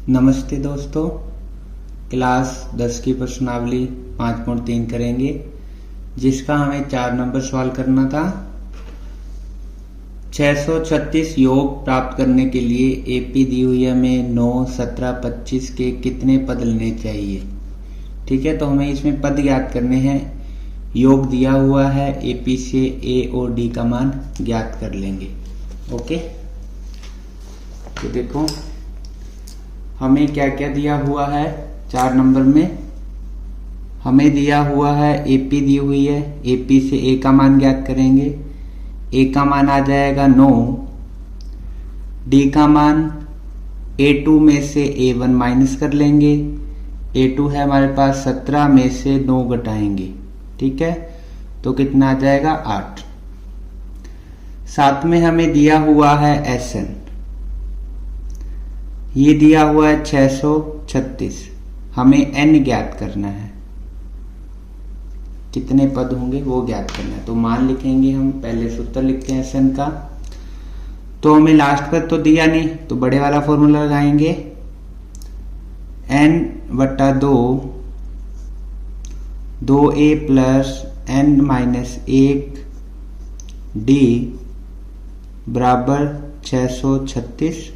नमस्ते दोस्तों, क्लास 10 की प्रश्नावली 5.3 करेंगे, जिसका हमें 4 नंबर सॉल्व करना था। 636 योग प्राप्त करने के लिए एपी दी हुई है हमें 9, 17, 25 के कितने पद लेने चाहिए। ठीक है, तो हमें इसमें पद ज्ञात करने हैं। योग दिया हुआ है, एपी से ए और डी का मान ज्ञात कर लेंगे। ओके, तो देखो हमें क्या क्या दिया हुआ है। 4 नंबर में हमें दिया हुआ है एपी दी हुई है, एपी से ए का मान ज्ञात करेंगे। ए का मान आ जाएगा 9, डी का मान A2 में से A1 माइनस कर लेंगे। A2 है हमारे पास 17 में से 9 घटाएंगे। ठीक है, तो कितना आ जाएगा 8। साथ में हमें दिया हुआ है SN, ये दिया हुआ है 636। हमें n ज्ञात करना है, कितने पद होंगे वो ज्ञात करना है। तो मान लिखेंगे हम, पहले सूत्र लिखते हैं SN का। तो हमें लास्ट पद तो दिया नहीं, तो बड़े वाला फॉर्मूला लगाएंगे n/2 2a plus n minus 1 d बराबर 636।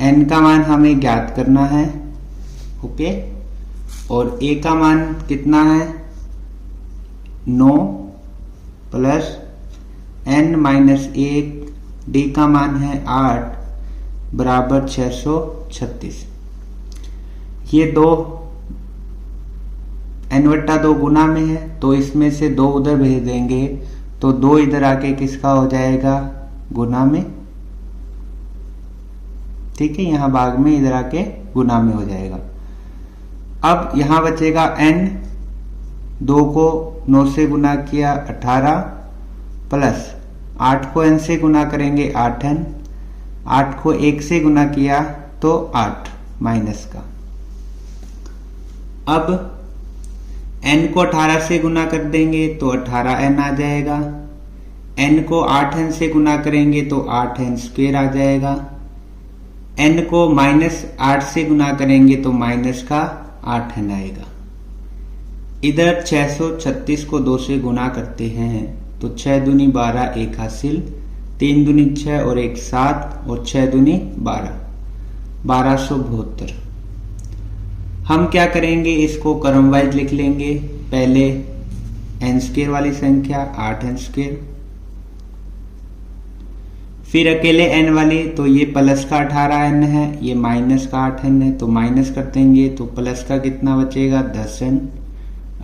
n का मान हमें ज्ञात करना है। ओके, और a का मान कितना है 9 प्लस n माइनस 1, d का मान है 8 बराबर 636। ये दो n/2 गुना में है, तो इसमें से 2 उधर भेज देंगे, तो 2 इधर आके किसका हो जाएगा गुना में। ठीक है, यहां भाग में, इधर आके गुना में हो जाएगा। अब यहां बचेगा n, 2 को 9 से गुना किया 18 प्लस 8 को n से गुना करेंगे 8n, 8 को 1 से गुना किया तो 8 माइनस का। अब n को 18 से गुना कर देंगे तो 18n आ जाएगा। n को 8n से गुना करेंगे तो 8n स्क्वायर आ जाएगा। n को -8 से गुना करेंगे तो माइनस का 8n आएगा। इधर 636 को 2 से गुना करते हैं तो 6 दूनी 12, 1 हासिल, 3 दूनी 6 और 1 7 और 6 दूनी 12, 1272। हम क्या करेंगे, इसको क्रम वाइज लिख लेंगे। पहले n स्क्वायर वाली संख्या 8n स्क्वायर, फिर अकेले n वाली, तो ये प्लस का 18n है, ये माइनस का 8n है, तो माइनस कर देंगे तो प्लस का कितना बचेगा 10n।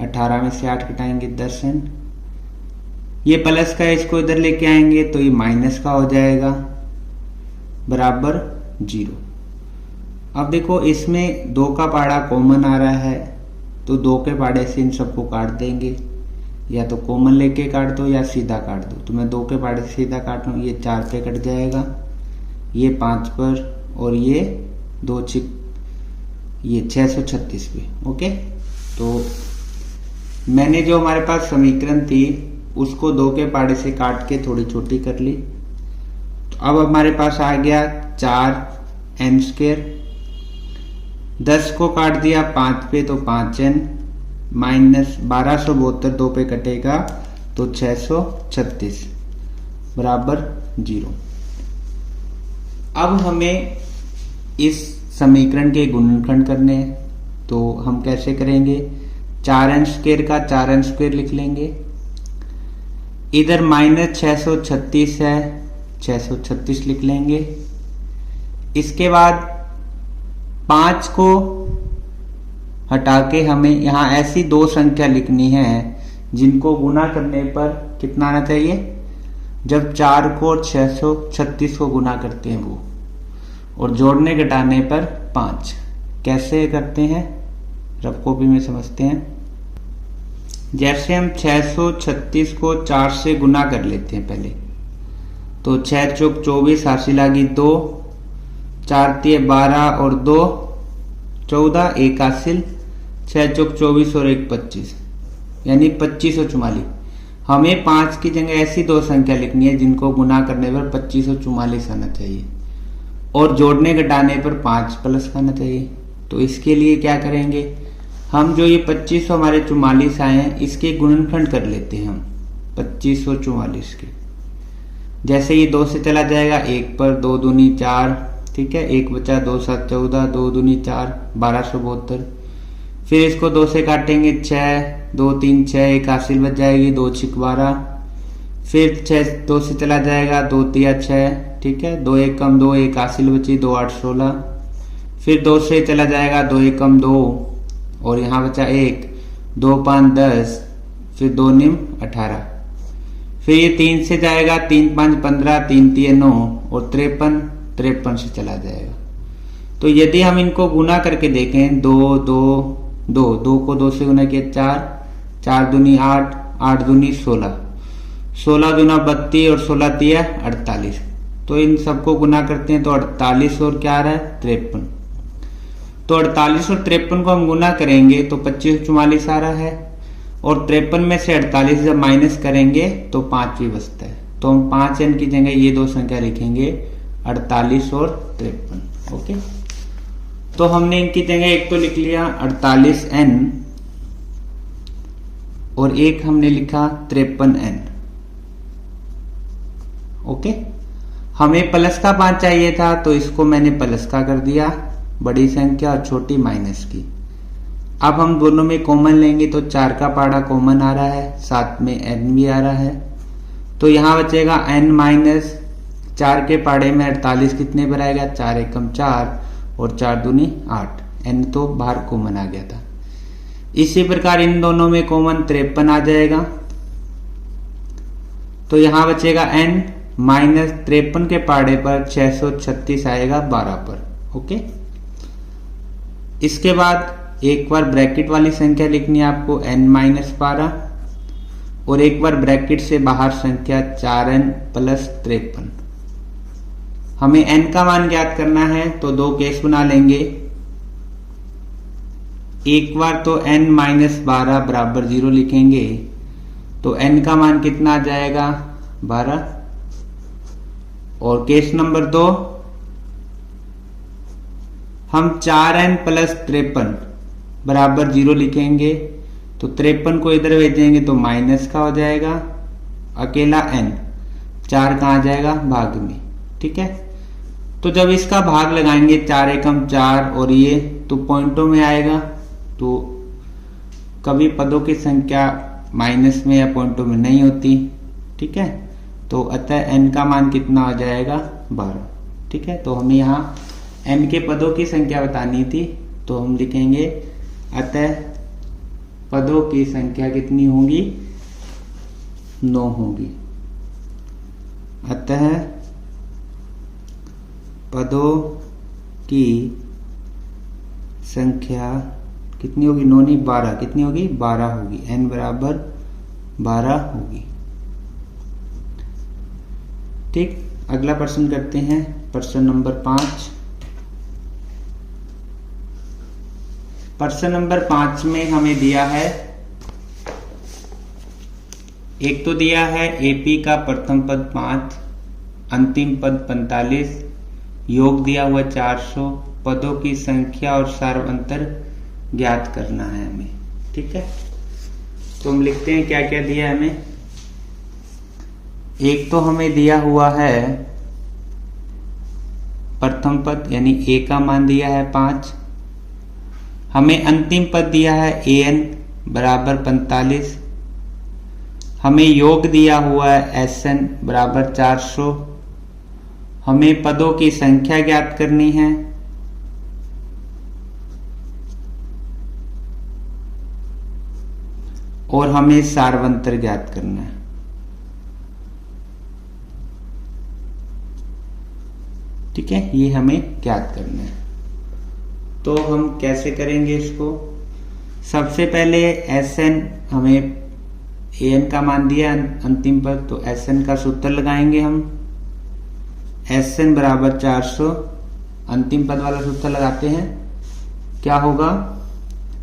18 में से 8 घटाएंगे 10n। ये प्लस का, इसको इधर लेके आएंगे तो ये माइनस का हो जाएगा बराबर 0। अब देखो इसमें 2 का पाड़ा कॉमन आ रहा है, तो 2 के पाड़े से इन सबको काट देंगे, या तो कॉमन लेके काट दो या सीधा काट दो। तो मैं 2 के पाड़े से सीधा काट रहा हूँ, ये 4 पे कट जाएगा, ये 5 पर, और ये 2 ये 636 पे। ओके, तो मैंने जो हमारे पास समीकरण थी उसको 2 के पाड़े से काट के थोड़ी छोटी कर ली। तो अब हमारे पास आ गया 4n स्क्वायर। 10 को काट दिया 5 पे तो 5n माइनस 1272, 2 पे कटेगा तो 636 बराबर 0। अब हमें इस समीकरण के गुणनखंड करने हैं, तो हम कैसे करेंगे, 4n स्क्वायर का 4n स्क्वायर लिख लेंगे। इधर माइनस 636 है, 636 लिख लेंगे। इसके बाद 5 को हटा के हमें यहां ऐसी 2 संख्या लिखनी है जिनको गुना करने पर कितना आना चाहिए, जब 4 को 636 को गुना करते हैं वो, और जोड़ने घटाने पर 5। कैसे करते हैं, रफ कॉपी में समझते हैं। जैसे हम 636 को 4 से गुना कर लेते हैं पहले, तो 6 चौक 24 हासिल आ गई 2, 4 तिये 12 और 2 14, 1 हासिल, 6 चौक 24 और 1 25, यानी 2544। हमें 5 की जगह ऐसी 2 संख्या लिखनी है जिनको गुना करने पर 2544 आना चाहिए। और जोड़ने घटाने पर 5 प्लस का आना चाहिए। तो इसके लिए क्या करेंगे, हम जो ये 2500 हमारे 44 आए हैं इसके गुणनखंड कर लेते हैं हम 2544 के। जैसे ये 2 से चला जाएगा 1 पर 2 दूनी 4, ठीक है, 1 बचा 2 7 14, 2 दूनी 4, 1272। फिर इसको 2 से काटेंगे 6, 2 3 6, 1 हासिल बच जाएगी, 2 6 12। फिर 6 2 से चला जाएगा 2 3 6, ठीक है, 2 1 कम 2, 1 हासिल बची, 2 8 16। फिर 2 से चला जाएगा 2 1 कम 2 और यहाँ बचा 1, 2 5 10, फिर 2 निम 18। फिर ये 3 से जाएगा 3 5 15, 3 3 9 और 53 से चला जाएगा। तो यदि हम इनको गुना करके देखें 2 2 2 2 को 2 से गुना किया 4, 4 दूनी 8, 8 दूनी 16, 16 दूना 32 और 16 तिया 48। तो इन सबको गुना करते हैं तो 48 और क्या आ रहा है 53। तो 48 और 53 को हम गुना करेंगे तो 2544 आ रहा है और 53 में से 48 जब माइनस करेंगे तो 5 भी बचता है। तो हम 5n की जगह ये दो संख्या लिखेंगे 48 और 53। ओके, तो हमने इनकी जगह एक तो लिख लिया 48n और एक हमने लिखा 53n। ओके, हमें प्लस का 5 चाहिए था तो इसको मैंने प्लस का कर दिया, बड़ी संख्या और छोटी माइनस की। अब हम दोनों में कॉमन लेंगे तो 4 का पाड़ा कॉमन आ रहा है, साथ में n भी आ रहा है। तो यहां बचेगा n माइनस 4 के पाड़े में 48 कितने पर आएगा, 4 एकम 4 और 4 दूनी 8, n तो बाहर कॉमन आ गया था। इसी प्रकार इन दोनों में कॉमन 53 आ जाएगा। तो यहां बचेगा n माइनस 53 के पाड़े पर 636 आएगा 12 पर। ओके, इसके बाद एक बार ब्रैकेट वाली संख्या लिखनी है आपको n माइनस 12 और एक बार ब्रैकेट से बाहर संख्या 4n प्लस 53। हमें n का मान ज्ञात करना है तो दो केस बना लेंगे। एक बार तो n माइनस 12 बराबर 0 लिखेंगे तो n का मान कितना आ जाएगा 12। और केस नंबर 2 हम 4n प्लस 53 बराबर 0 लिखेंगे तो 53 को इधर भेजेंगे तो माइनस का हो जाएगा, अकेला n 4 कहाँ आ जाएगा भाग में। ठीक है, तो जब इसका भाग लगाएंगे 4 एकम 4 और ये तो पॉइंटों में आएगा, तो कभी पदों की संख्या माइनस में या पॉइंटों में नहीं होती। ठीक है, तो अतः n का मान कितना हो जाएगा 12। ठीक है, तो हमें यहाँ n के पदों की संख्या बतानी थी तो हम लिखेंगे अतः पदों की संख्या कितनी होगी 9 होगी। अतः पदों की संख्या कितनी होगी 9 नहीं 12, कितनी होगी 12 होगी, n बराबर 12 होगी। ठीक, अगला प्रश्न करते हैं, प्रश्न नंबर 5। प्रश्न नंबर 5 में हमें दिया है, एक तो दिया है एपी का प्रथम पद 5, अंतिम पद 45, योग दिया हुआ 400, पदों की संख्या और सार्व अंतर ज्ञात करना है हमें। ठीक है, तो हम लिखते हैं क्या क्या दिया है हमें। एक तो हमें दिया हुआ है प्रथम पद यानी a का मान दिया है 5, हमें अंतिम पद दिया है an बराबर 45, हमें योग दिया हुआ है sn बराबर 400, हमें पदों की संख्या ज्ञात करनी है, और हमें सार्वंतर ज्ञात करना है। ठीक है, ये हमें ज्ञात करना है। तो हम कैसे करेंगे इसको, सबसे पहले Sn हमें An का मान दिया अंतिम पर, तो Sn का सूत्र लगाएंगे हम, Sn बराबर 400, अंतिम पद वाला सूत्र लगाते हैं, क्या होगा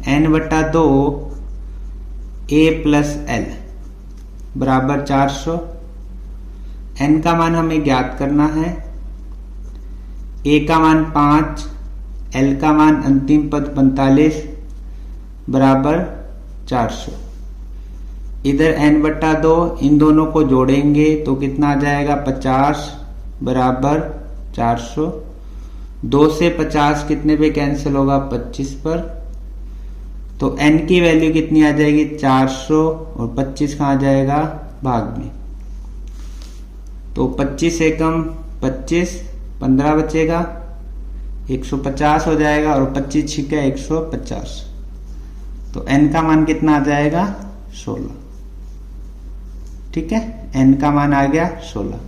n बटा 2 a प्लस l बराबर 400। n का मान हमें ज्ञात करना है, ए का मान 5, एल का मान अंतिम पद 45 बराबर 400। इधर n/2, इन दोनों को जोड़ेंगे तो कितना आ जाएगा 50 बराबर 400। 2 से 50 कितने पे कैंसिल होगा 25 पर, तो n की वैल्यू कितनी आ जाएगी 400 और 25 कहाँ आ जाएगा भाग में, तो 25 एकम 25, 15 बचेगा 150 हो जाएगा और 25 छिका 150, तो n का मान कितना आ जाएगा 16। ठीक है, n का मान आ गया 16।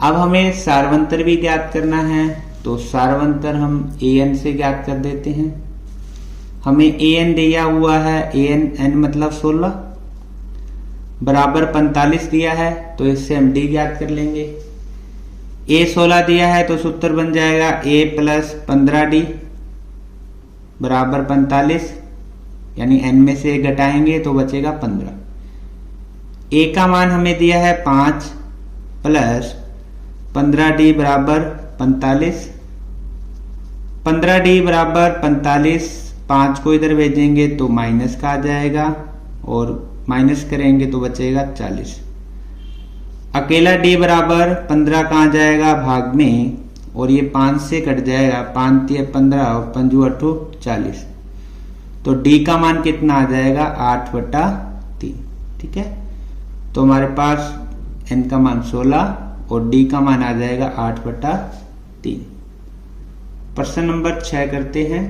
अब हमें सारवंतर भी ज्ञात करना है, तो सारवंतर हम an से ज्ञात कर देते हैं। हमें an दिया हुआ है, n मतलब 16 बराबर 45 दिया है, तो इससे हम d ज्ञात कर लेंगे। a 16 दिया है तो सूत्र बन जाएगा a प्लस 15d बराबर 45, यानी n में से घटाएंगे तो बचेगा 15। a का मान हमें दिया है 5 प्लस 15d बराबर 45, 15d बराबर 45, 5 को इधर भेजेंगे तो माइनस का आ जाएगा और माइनस करेंगे तो बचेगा 40। अकेला d बराबर 15 कहाँ जाएगा भाग में, और ये 5 से कट जाएगा, 5 × 15 और 5 × 40, तो d का मान कितना आ जाएगा 8/3। ठीक है, तो हमारे पास n का मान 16 और d का मान आ जाएगा 8/3। प्रश्न नंबर 6 करते हैं।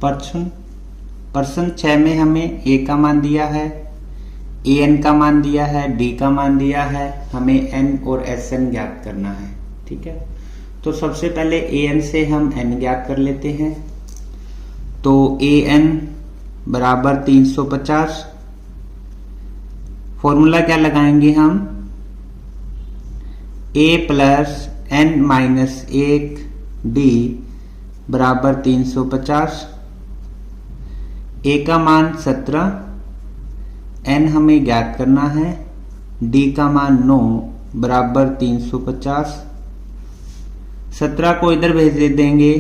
प्रश्न 6 में हमें a का मान दिया है, an का मान दिया है, d का मान दिया है, हमें n और sn ज्ञात करना है। ठीक है, तो सबसे पहले an से हम n ज्ञात कर लेते हैं, तो an बराबर 350। फॉर्मूला क्या लगाएंगे हम, a plus n minus 1 d बराबर 350। a का मान 17, n हमें ज्ञात करना है, d का मान 9 बराबर 350। 17 को इधर भेज देंगे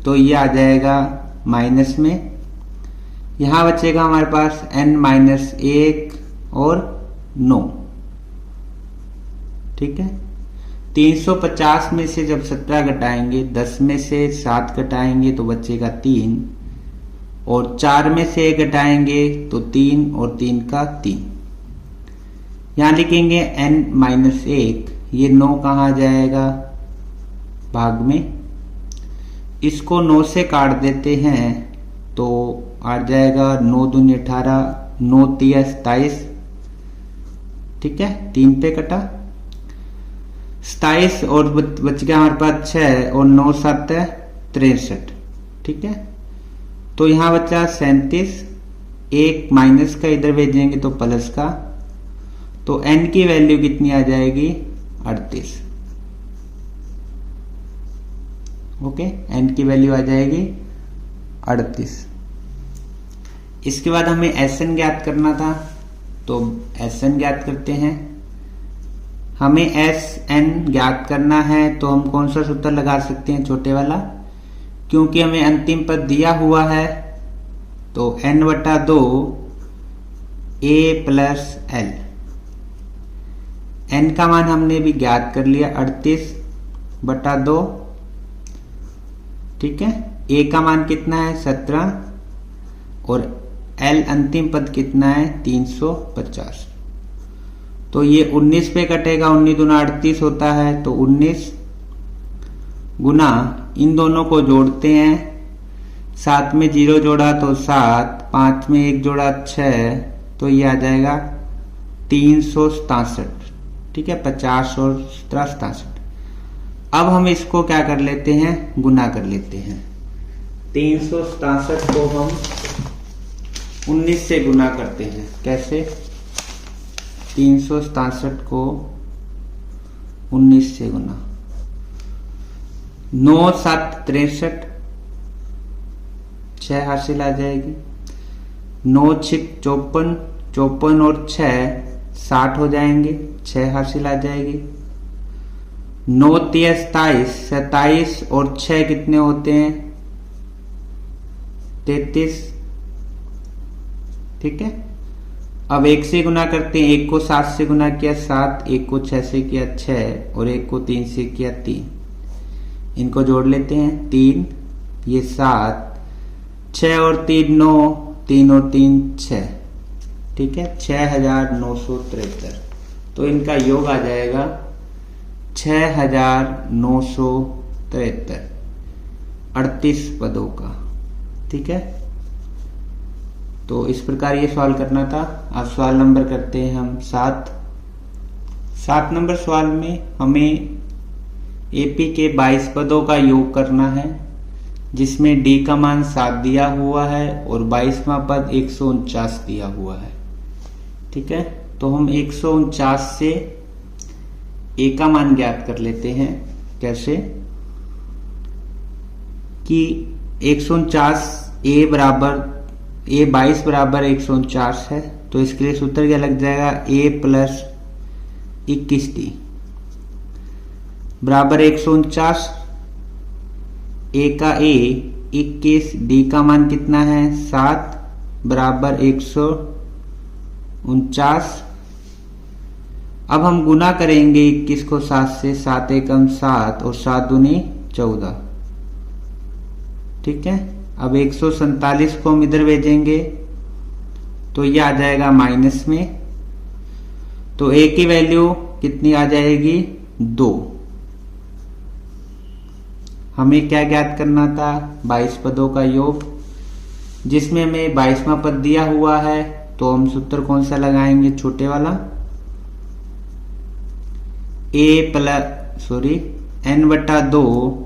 तो ये आ जाएगा माइनस में, यहां बचेगा हमारे पास n माइनस 1 और 9। ठीक है, 350 में से जब 17 घटाएंगे, 10 में से 7 घटाएंगे तो बचेगा 3, और 4 में से 1 घटाएंगे तो 3 और 3 का 3। यहां लिखेंगे n माइनस 1, ये 9 कहाँ आ जाएगा भाग में, इसको 9 से काट देते हैं तो आ जाएगा 9 दूनी 18, 9 तिया 27। ठीक है, 3 पे कटा 27 और बच गया हमारे पास 6 और 9 7 63। ठीक है, तो यहां बचा 37, एक माइनस का इधर भेजेंगे तो प्लस का, तो n की वैल्यू कितनी आ जाएगी 38। ओके, n की वैल्यू आ जाएगी 38। इसके बाद हमें Sn ज्ञात करना था, तो Sn ज्ञात करते हैं। हमें Sn ज्ञात करना है तो हम कौन सा सूत्र लगा सकते हैं, छोटे वाला, क्योंकि हमें अंतिम पद दिया हुआ है, तो n/2 a plus l। n का मान हमने भी ज्ञात कर लिया 38/2। ठीक है, a का मान कितना है 17 और l अंतिम पद कितना है 350, तो ये 19 पे कटेगा, 19 दूना 38 होता है, तो 19 गुना इन दोनों को जोड़ते हैं, 7 में 0 जोड़ा तो 7, 5 में 1 जोड़ा 6, तो ये आ जाएगा 367। ठीक है, 50 और 67। अब हम इसको क्या कर लेते हैं, गुना कर लेते हैं। 367 को हम 19 से गुना करते हैं। कैसे, 367 को 19 से गुना, 9 7 63, 6 हासिल आ जाएगी, 9 6 54, 54 और 6 60 हो जाएंगे, 6 हासिल आ जाएगी, 9 तिया 27, 27 और 6 कितने होते हैं 33। ठीक है, अब 1 से गुना करते हैं। 1 को 7 से गुना किया 7, 1 को 6 से किया 6 और 1 को 3 से किया 3। इनको जोड़ लेते हैं 3, ये 7, 6 और 3 9, 3 और 3 6। ठीक है, 6973। तो इनका योग आ जाएगा 6973, 38 पदों का। ठीक है, तो इस प्रकार ये सवाल करना था। अब सवाल नंबर करते हैं हम 7 नंबर सवाल में हमें एपी के 22 पदों का योग करना है, जिसमें डी का मान 7 दिया हुआ है और 22वां पद 149 दिया हुआ है। ठीक है, तो हम 149 से ए का मान ज्ञात कर लेते हैं। कैसे कि 149 ए 22 बराबर 149 है, तो इसके लिए सूत्र क्या लग जाएगा ए प्लस 21d बराबर 149। ए का ए 21, डी का मान कितना है 7 बराबर 149। अब हम गुना करेंगे 21 को 7 से, 7 एकम 7 और 7 दूनी 14। ठीक है, अब 147 को हम इधर भेजेंगे तो ये आ जाएगा माइनस में, तो ए की वैल्यू कितनी आ जाएगी 2। हमें क्या ज्ञात करना था 22 पदों का योग, जिसमें हमें 22वां पद दिया हुआ है, तो हम सूत्र कौन सा लगाएंगे छोटे वाला n/2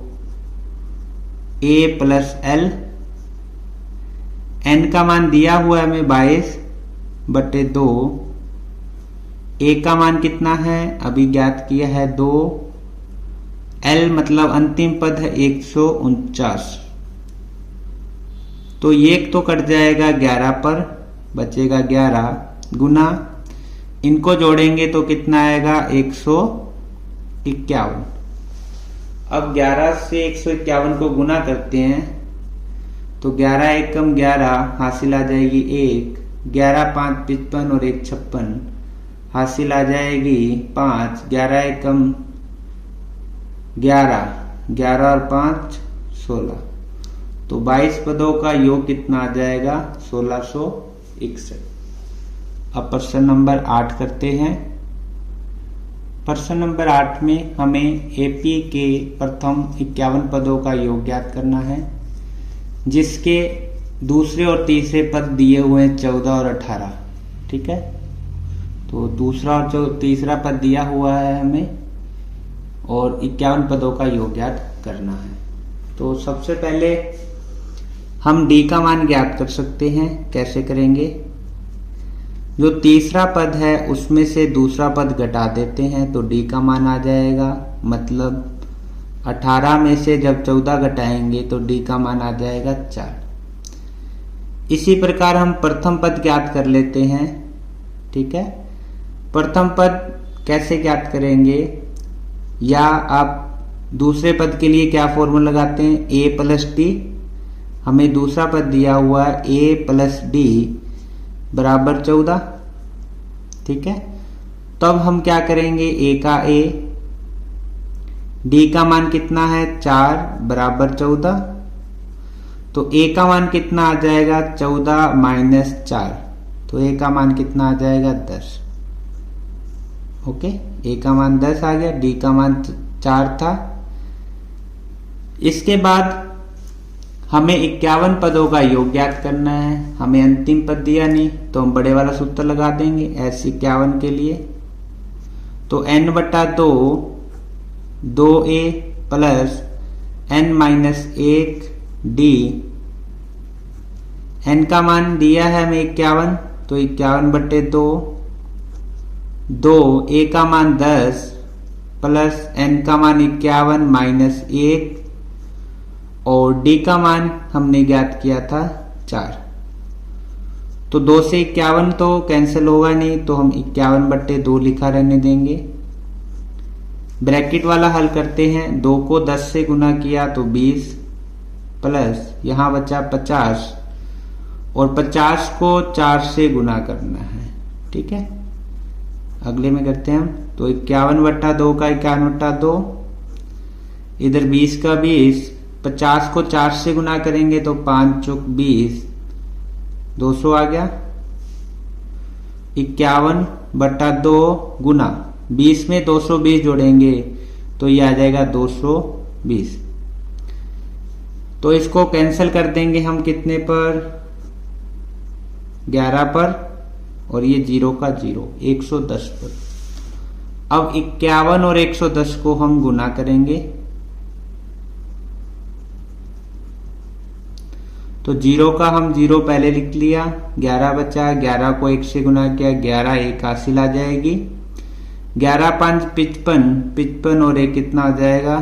a plus l। n का मान दिया हुआ है हमें 22/2, a का मान कितना है अभी ज्ञात किया है 2, l मतलब अंतिम पद है 149। तो ये तो कट जाएगा 11 पर, बचेगा 11 गुना, इनको जोड़ेंगे तो कितना आएगा 151। अब 11 से 151 को गुना करते हैं तो 11 एकम 11 हासिल आ जाएगी 1, 11 5 55 और 1 56 हासिल आ जाएगी 5, 11 एकम 11, 11 और 5 16। तो 22 पदों का योग कितना आ जाएगा 1661। अब प्रश्न नंबर 8 करते हैं। प्रश्न नंबर 8 में हमें एपी के प्रथम 51 पदों का योग ज्ञात करना है, जिसके दूसरे और तीसरे पद दिए हुए हैं 14 और 18। ठीक है, तो दूसरा और तीसरा पद दिया हुआ है हमें और 51 पदों का योग ज्ञात करना है। तो सबसे पहले हम डी का मान ज्ञात कर सकते हैं। कैसे करेंगे, जो तीसरा पद है उसमें से दूसरा पद घटा देते हैं तो डी का मान आ जाएगा, मतलब 18 में से जब 14 घटाएंगे तो डी का मान आ जाएगा 4। इसी प्रकार हम प्रथम पद ज्ञात कर लेते हैं। ठीक है, प्रथम पद कैसे ज्ञात करेंगे, या आप दूसरे पद के लिए क्या फॉर्मूला लगाते हैं a प्लस डी। हमें दूसरा पद दिया हुआ है a प्लस डी बराबर 14। ठीक है, तब हम क्या करेंगे a का a, d का मान कितना है 4 बराबर 14, तो a का मान कितना आ जाएगा 14 माइनस 4, तो a का मान कितना आ जाएगा 10। ओके, a का मान 10 आ गया, d का मान 4 था। इसके बाद हमें 51 पदों का योग ज्ञात करना है। हमें अंतिम पद दिया नहीं तो हम बड़े वाला सूत्र लगा देंगे S51 के लिए। तो n/2 2a plus n minus 1 d, n का मान दिया है हमें 51, तो 51/2, 2 a का मान 10 प्लस n का मान 51 माइनस 1 और d का मान हमने ज्ञात किया था 4। तो 2 से 51 तो कैंसिल होगा नहीं, तो हम 51/2 लिखा रहने देंगे। ब्रैकेट वाला हल करते हैं। 2 को 10 से गुना किया तो 20 प्लस यहां बचा 50 और 50 को 4 से गुना करना है। ठीक है, अगले में करते हैं हम। तो 51/2 का 51/2, इधर 20 का 20, 50 को 4 से गुना करेंगे तो 5 चौक 20, 200 आ गया। 51/2 गुना 20 में 220 जोड़ेंगे तो ये आ जाएगा 220। तो इसको कैंसिल कर देंगे हम कितने पर, 11 पर, और ये 0 का 0, 110 पर। अब 51 और 110 को हम गुना करेंगे तो 0 का हम 0 पहले लिख लिया, 11 बचा, 11 को 1 से गुना किया, 11 1 हासिल आ जाएगी। 11 5 55, 55 और 1 कितना आ जाएगा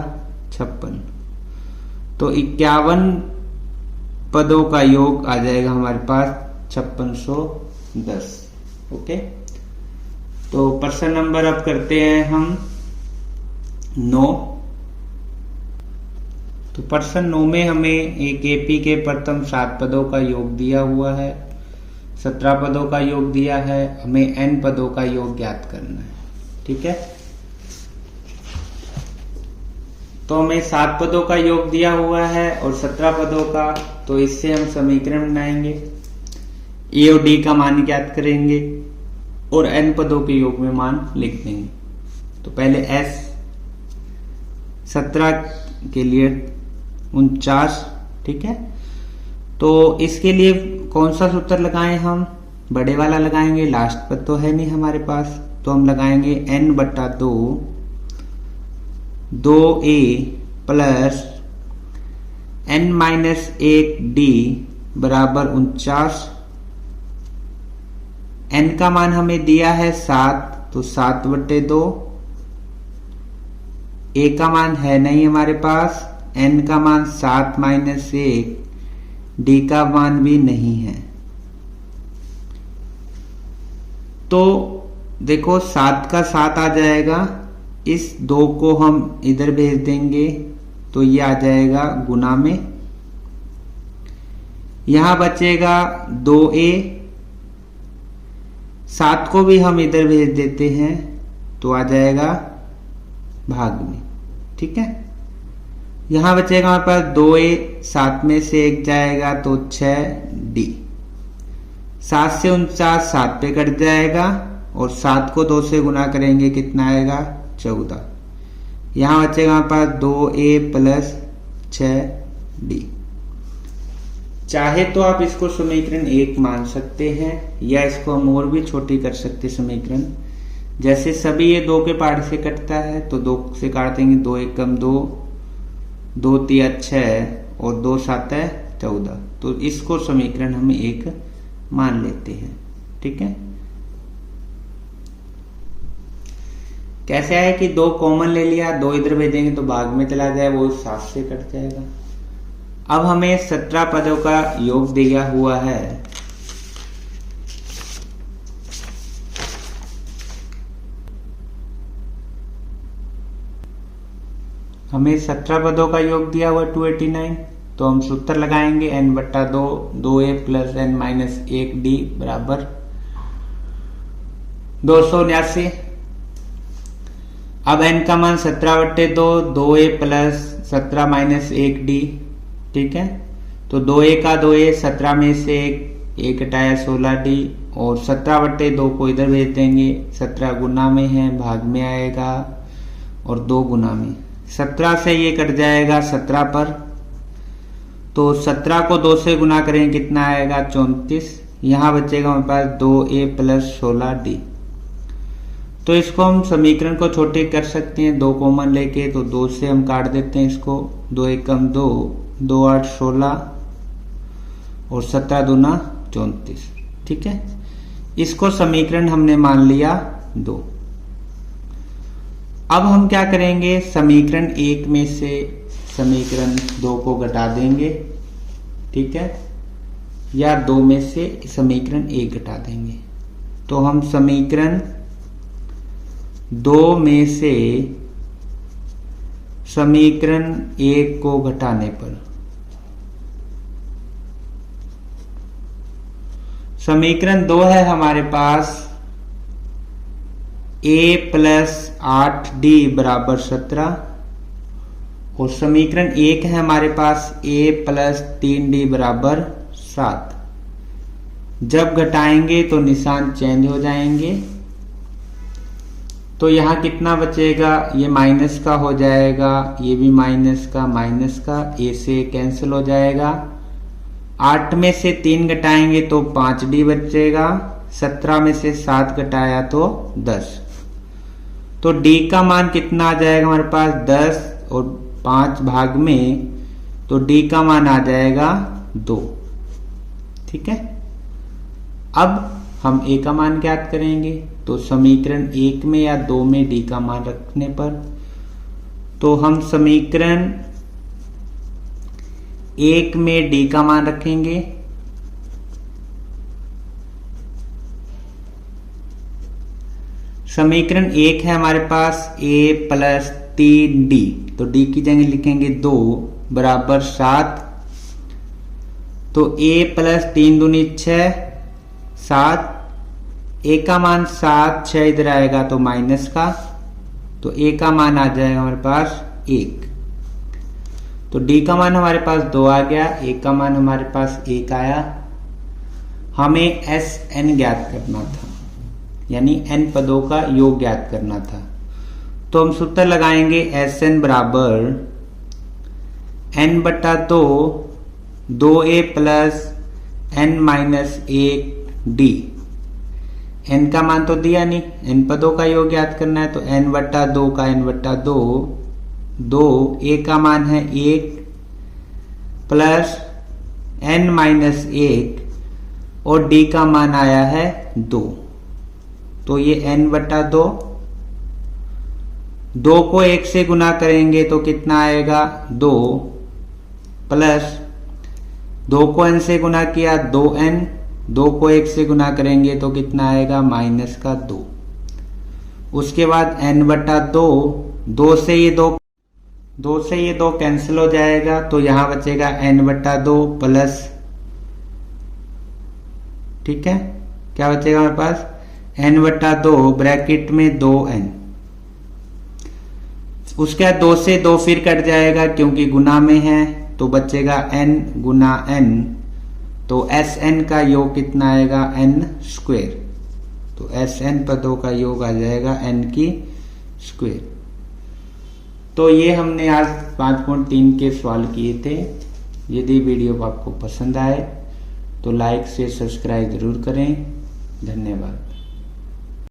56। तो 51 पदों का योग आ जाएगा हमारे पास 5610। ओके, तो प्रश्न नंबर अब करते हैं हम 9। तो प्रश्न 9 में हमें एक एपी के प्रथम 7 पदों का योग दिया हुआ है, 17 पदों का योग दिया है, हमें n पदों का योग ज्ञात करना है। ठीक है, तो हमें 7 पदों का योग दिया हुआ है और 17 पदों का, तो इससे हम समीकरण बनाएंगे, ए और डी का मान ज्ञात करेंगे और n पदों के योग में मान लिख देंगे। तो पहले s 17 के लिए 49। ठीक है, तो इसके लिए कौन सा सूत्र लगाएं हम, बड़े वाला लगाएंगे, लास्ट पद तो है नहीं हमारे पास, तो हम लगाएंगे n/2 2a प्लस n-1d बराबर 49। n का मान हमें दिया है 7, तो 7/2। a का मान है नहीं हमारे पास, n का मान 7 - 1, d का मान भी नहीं है। तो देखो 7 का 7 आ जाएगा, इस 2 को हम इधर भेज देंगे तो ये आ जाएगा गुना में, यहां बचेगा 2a, 7 को भी हम इधर भेज देते हैं तो आ जाएगा भाग में। ठीक है, यहां बचेगा हमारे पास 2a, 7 में से 1 जाएगा तो 6d, 7 से 49 7 पे कट जाएगा और 7 को 2 से गुना करेंगे कितना आएगा 14। यहां बचेगा हमारे पास 2a प्लस 6d। चाहे तो आप इसको समीकरण 1 मान सकते हैं या इसको हम और भी छोटी कर सकते समीकरण। जैसे सभी ये 2 के पार्ट से कटता है तो 2 से काट देंगे, 2 1 2, 2 3 6 और 2 7 14। तो इसको समीकरण हम 1 मान लेते हैं। ठीक है, कैसे है कि 2 कॉमन ले लिया, 2 इधर भेजेंगे तो भाग में चला जाए, वो 7 से कट जाएगा। अब हमें 17 पदों का योग दिया हुआ है, हमें 17 पदों का योग दिया हुआ 289। तो हम सूत्र लगाएंगे n/2 2a प्लस n-1d बराबर 279। अब n का मान 17/2 2a प्लस 17-1d। ठीक है, तो 2a का 2a, 17 में से 1 घटाया 16d और 17/2 को इधर भेज देंगे, 17 गुना में है भाग में आएगा और 2 गुना में, 17 से ये कट जाएगा 17 पर, तो 17 को 2 से गुना करेंगे कितना आएगा 34। यहां बचेगा हमारे पास 2a प्लस 16d। तो इसको हम समीकरण को छोटे कर सकते हैं 2 कॉमन लेके, तो 2 से हम काट देते हैं इसको, 2 1 2, 2 8 16 और 17 दूना 34। ठीक है, इसको समीकरण हमने मान लिया 2। अब हम क्या करेंगे, समीकरण 1 में से समीकरण 2 को घटा देंगे। ठीक है, या 2 में से समीकरण 1 घटा देंगे। तो हम समीकरण 2 में से समीकरण 1 को घटाने पर, समीकरण 2 है हमारे पास a प्लस 8d बराबर 17, और समीकरण 1 है हमारे पास a प्लस 3d बराबर 7। जब घटाएंगे तो निशान चेंज हो जाएंगे, तो यहां कितना बचेगा, ये माइनस का हो जाएगा, ये भी माइनस का, a से कैंसिल हो जाएगा। 8 में से 3 घटाएंगे तो 5d बचेगा, 17 में से 7 घटाया तो 10। तो d का मान कितना आ जाएगा हमारे पास 10 और 5 भाग में, तो d का मान आ जाएगा 2। ठीक है, अब हम a का मान ज्ञात करेंगे। तो समीकरण 1 में या 2 में d का मान रखने पर, तो हम समीकरण 1 में d का मान रखेंगे। समीकरण 1 है हमारे पास a प्लस 3d, तो d की जगह लिखेंगे 2 बराबर 7। तो a प्लस 3 दूनी 6, 7, a का मान 7, 6 इधर आएगा तो माइनस का, तो a का मान आ जाएगा हमारे पास 1। तो d का मान हमारे पास 2 आ गया, a का मान हमारे पास 1 आया। हमें Sn ज्ञात करना था, यानी n पदों का योग ज्ञात करना था। तो हम सूत्र लगाएंगे Sn बराबर n बटा 2, 2a plus n minus 1d। n का मान तो दिया नहीं, n पदों का योग ज्ञात करना है, तो n बटा 2 का n बटा 2, 2, a का मान है 1 प्लस n माइनस 1 और d का मान आया है 2। तो ये n बटा 2, 2 को 1 से गुना करेंगे तो कितना आएगा 2, प्लस 2 को n से गुना किया 2n, 2 को 1 से गुना करेंगे तो कितना आएगा माइनस का 2। उसके बाद n बटा 2, 2 से ये 2 कैंसिल हो जाएगा, तो यहां बचेगा n बटा 2 प्लस, ठीक है, क्या बचेगा हमारे पास n बटा 2 ब्रैकेट में 2n। उसके बाद 2 से 2 फिर कट जाएगा क्योंकि गुना में है, तो बचेगा n गुना n, तो Sn का योग कितना आएगा n स्क्वायर। तो Sn पदों का योग आ जाएगा n की स्क्वायर। तो ये हमने आज 5.3 के सवाल किए थे। यदि वीडियो आपको पसंद आए तो लाइक से सब्सक्राइब जरूर करें। धन्यवाद।